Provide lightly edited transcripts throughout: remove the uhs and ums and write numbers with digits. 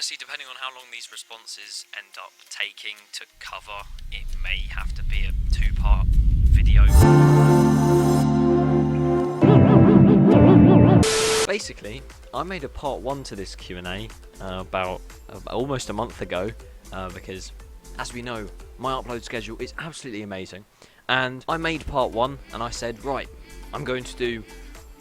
honestly, depending on how long these responses end up taking to cover, it may have to be a 2-part video. Basically, I made a part 1 to this Q&A about almost a month ago, because, as we know, my upload schedule is absolutely amazing. And I made part 1, and I said, right, I'm going to do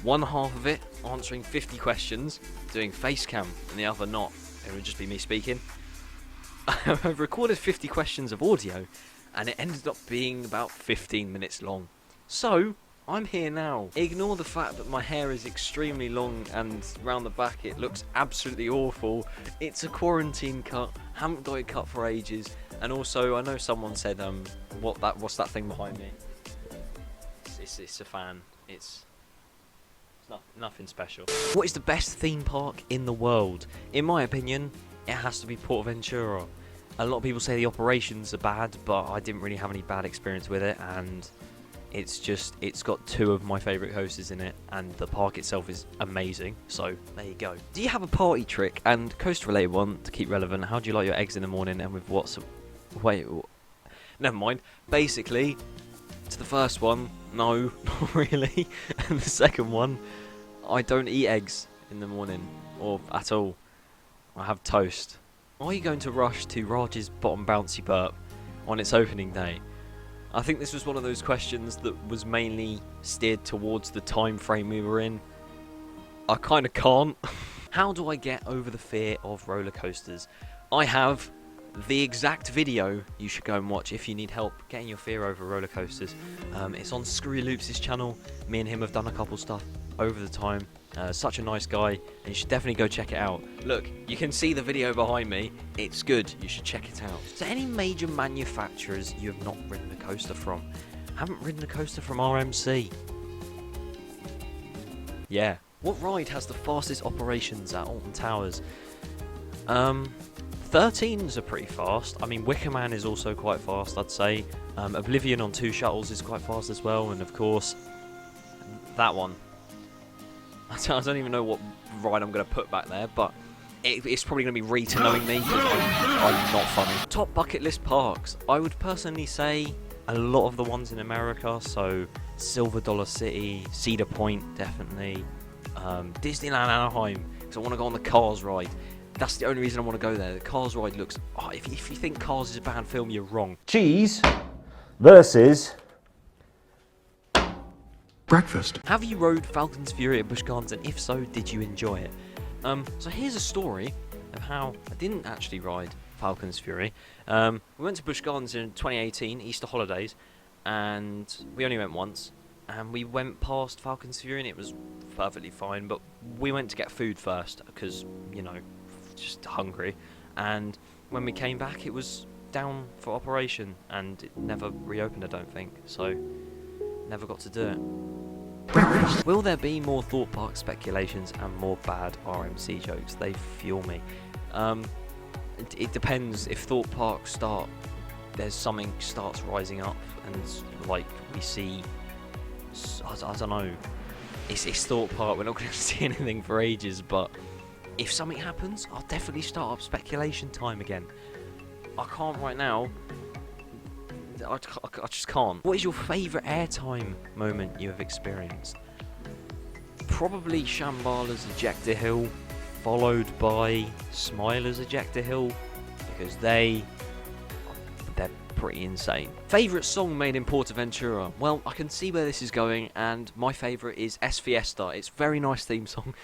one half of it, answering 50 questions, doing face cam, and the other not. It would just be me speaking. I've recorded 50 questions of audio, and it ended up being about 15 minutes long. So, I'm here now. Ignore the fact that my hair is extremely long and round the back it looks absolutely awful. It's a quarantine cut, haven't got it cut for ages. And also, I know someone said, what's that thing behind me? It's a fan. It's nothing special. What is the best theme park in the world? In my opinion, it has to be Portaventura. A lot of people say the operations are bad, but I didn't really have any bad experience with it, and it's got 2 of my favourite coasters in it, and the park itself is amazing, so there you go. Do you have a party trick? And coaster related one, to keep relevant, how do you like your eggs in the morning and with what's... Wait, never mind. Basically, to the first one, no, not really. And the second one, I don't eat eggs in the morning, or at all. I have toast. Are you going to rush to Raj's Bottom Bouncy Burp on its opening day? I think this was one of those questions that was mainly steered towards the time frame we were in. I kind of can't. How do I get over the fear of roller coasters? I have the exact video you should go and watch if you need help getting your fear over roller coasters. It's on Screwy Loops' channel. Me and him have done a couple stuff over the time. Such a nice guy, and you should definitely go check it out. Look, you can see the video behind me. It's good. You should check it out. So any major manufacturers you have not ridden a coaster from? Haven't ridden a coaster from RMC? Yeah. What ride has the fastest operations at Alton Towers? 13s are pretty fast. I mean, Wicker Man is also quite fast, I'd say. Oblivion on 2 shuttles is quite fast as well, and of course, that one. I don't even know what ride I'm going to put back there, but it's probably going to be Rita, knowing me, because I'm not funny. Top bucket list parks. I would personally say a lot of the ones in America, so Silver Dollar City, Cedar Point, definitely. Disneyland Anaheim, because I want to go on the Cars ride. That's the only reason I want to go there. The Cars ride looks... Oh, if you think Cars is a bad film, you're wrong. Cheese versus... breakfast. Have you rode Falcon's Fury at Busch Gardens, and if so, did you enjoy it? So here's a story of how I didn't actually ride Falcon's Fury. We went to Busch Gardens in 2018, Easter holidays, and we only went once. And we went past Falcon's Fury, and it was perfectly fine, but we went to get food first, because, you know, just hungry. And when we came back, it was down for operation, and it never reopened, I don't think, so never got to do it. Will there be more Thorpe Park speculations and more bad RMC jokes? They fuel me. It depends. If Thorpe Park there's something starts rising up, and like we see, I don't know. It's Thorpe Park. We're not going to see anything for ages, but if something happens, I'll definitely start up speculation time again. I can't right now. I just can't. What is your favourite airtime moment you have experienced? Probably Shambhala's Ejector Hill, followed by Smiler's Ejector Hill, because they're pretty insane. Favourite song made in Portaventura? Well, I can see where this is going, and my favourite is S Fiesta. It's a very nice theme song.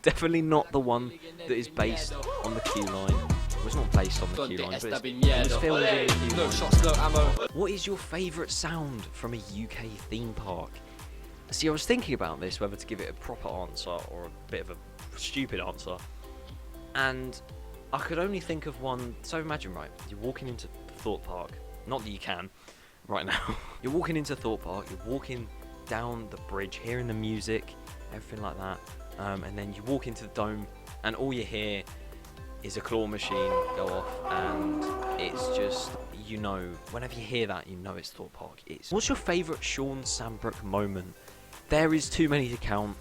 Definitely not the one that is based on the queue line. Well, it's not based on the queue line, but it was filmed in the queue line. What is your favourite sound from a UK theme park? See, I was thinking about this, whether to give it a proper answer or a bit of a stupid answer. And I could only think of one. So imagine, right, you're walking into Thorpe Park. Not that you can, right now. You're walking into Thorpe Park, you're walking down the bridge, hearing the music, everything like that. And then you walk into the dome, and all you hear is a claw machine go off, and it's just, you know, whenever you hear that, you know it's Thorpe Park. What's your favourite Sean Sandbrook moment? There is too many to count.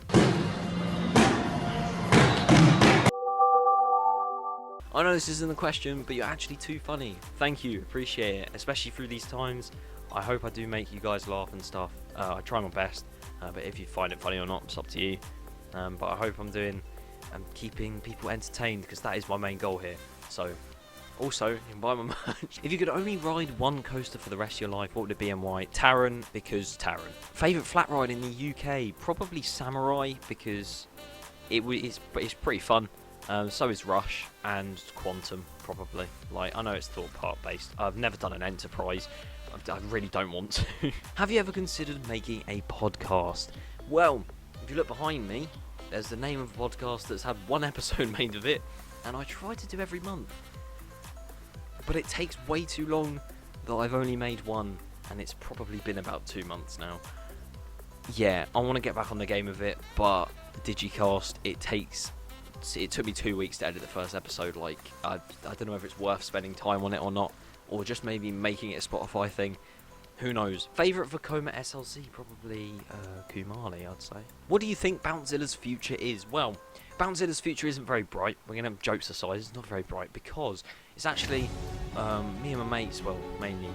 I know this isn't a question, but you're actually too funny. Thank you, appreciate it, especially through these times. I hope I do make you guys laugh and stuff. I try my best, but if you find it funny or not, it's up to you. But I hope I'm keeping people entertained, because that is my main goal here. So, also, you can buy my merch. If you could only ride one coaster for the rest of your life, what would it be and why? Taron, because Taron. Favourite flat ride in the UK? Probably Samurai, because it's pretty fun. So is Rush and Quantum, probably. Like, I know it's Thorpe Park based. I've never done an Enterprise. I really don't want to. Have you ever considered making a podcast? Well, if you look behind me, there's the name of a podcast that's had one episode made of it, and I try to do every month. But it takes way too long that I've only made one, and it's probably been about 2 months now. Yeah, I want to get back on the game of it, but Digicast, it took me 2 weeks to edit the first episode. Like, I don't know if it's worth spending time on it or not, or just maybe making it a Spotify thing. Who knows? Favourite Vekoma SLC? Probably Kumali, I'd say. What do you think Bouncezilla's future is? Well, Bouncezilla's future isn't very bright. We're going to have jokes aside, it's not very bright, because it's actually me and my mates, well, mainly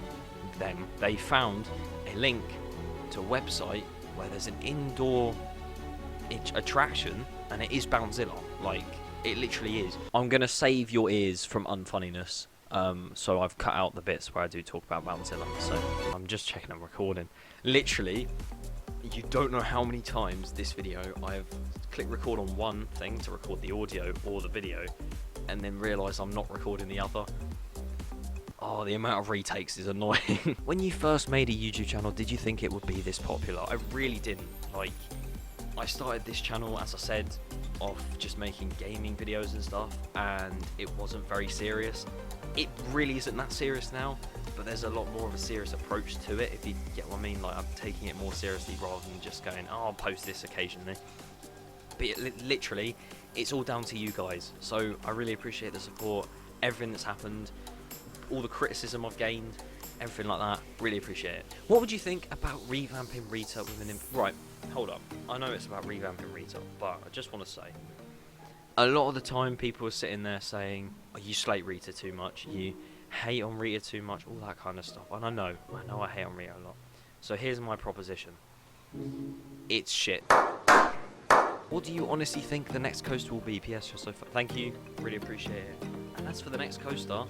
them, they found a link to a website where there's an indoor attraction, and it is Bouncezilla. Like, it literally is. I'm going to save your ears from unfunniness. So I've cut out the bits where I do talk about Bouncezilla. So I'm just checking I'm recording. Literally, you don't know how many times this video I've clicked record on one thing to record the audio or the video, and then realised I'm not recording the other. Oh, the amount of retakes is annoying. When you first made a YouTube channel, did you think it would be this popular? I really didn't. Like, I started this channel, as I said, off just making gaming videos and stuff, and it wasn't very serious. It really isn't that serious now, but there's a lot more of a serious approach to it, if you get what I mean. Like, I'm taking it more seriously rather than just going, oh, I'll post this occasionally. But literally, it's all down to you guys. So I really appreciate the support, everything that's happened, all the criticism I've gained, everything like that. Really appreciate it. What would you think about revamping Rita with an... Right, hold up. I know it's about revamping Rita, but I just want to say, a lot of the time people are sitting there saying, oh, you slate Rita too much, you hate on Rita too much, all that kind of stuff. And I know I hate on Rita a lot. So here's my proposition. It's shit. What do you honestly think the next coaster will be? PS, you're so fun. Thank you, really appreciate it. And as for the next coaster,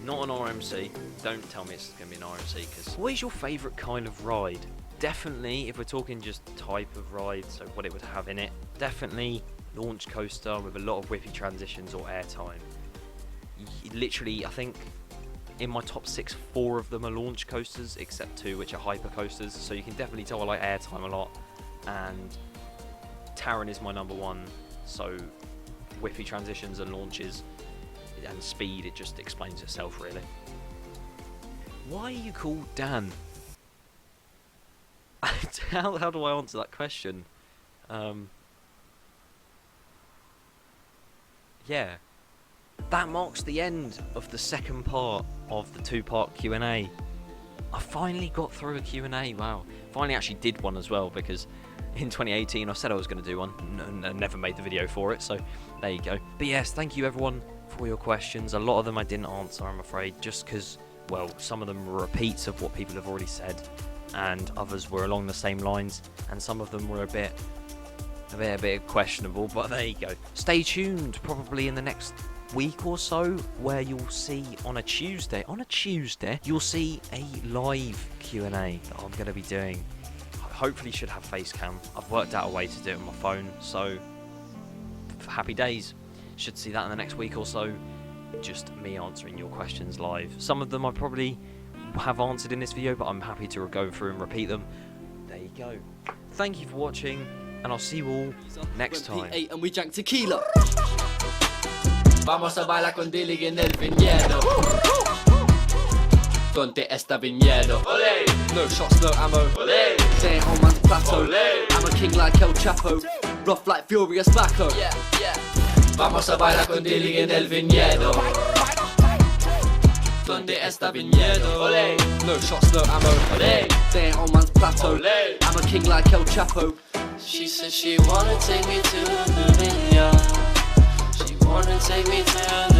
not an RMC. Don't tell me it's going to be an RMC, because what is your favourite kind of ride? Definitely, if we're talking just type of ride, so what it would have in it, definitely launch coaster with a lot of whippy transitions or airtime. Literally, I think in my top 6, 4 of them are launch coasters, except 2 which are hyper coasters, so you can definitely tell I like airtime a lot. And Taron is my number 1, so whippy transitions and launches and speed, it just explains itself really. Why are you called Dan? How do I answer that question? Yeah. That marks the end of the second part of the 2-part Q&A. I finally got through a Q&A, wow. Finally actually did one as well, because in 2018 I said I was going to do one and never made the video for it, so there you go. But yes, thank you everyone for your questions. A lot of them I didn't answer, I'm afraid, just because, well, some of them were repeats of what people have already said, and others were along the same lines, and some of them were a bit questionable, but there you go. Stay tuned, probably in the next week or so, where you'll see on a Tuesday, you'll see a live Q&A that I'm going to be doing. Hopefully should have face cam. I've worked out a way to do it on my phone, so happy days. Should see that in the next week or so, just me answering your questions live. Some of them I probably have answered in this video, but I'm happy to go through and repeat them. There you go. Thank you for watching, and I'll see you all next time. And we drank tequila. Vamos a bailar con Dilly en el viñedo. Donde está viñedo? Olé. No shots, no ammo. Olé. Staying on man's plateau. Olé. I'm a king like El Chapo. Rough like furious Baco. Yeah, yeah. Vamos a bailar con Dilly en el viñedo. Donde está viñedo? Olé. No shots, no ammo. Olé. Staying on man's plateau. Olé. I'm a king like El Chapo. She said she wanna take me to the vineyard. She wanna and take me to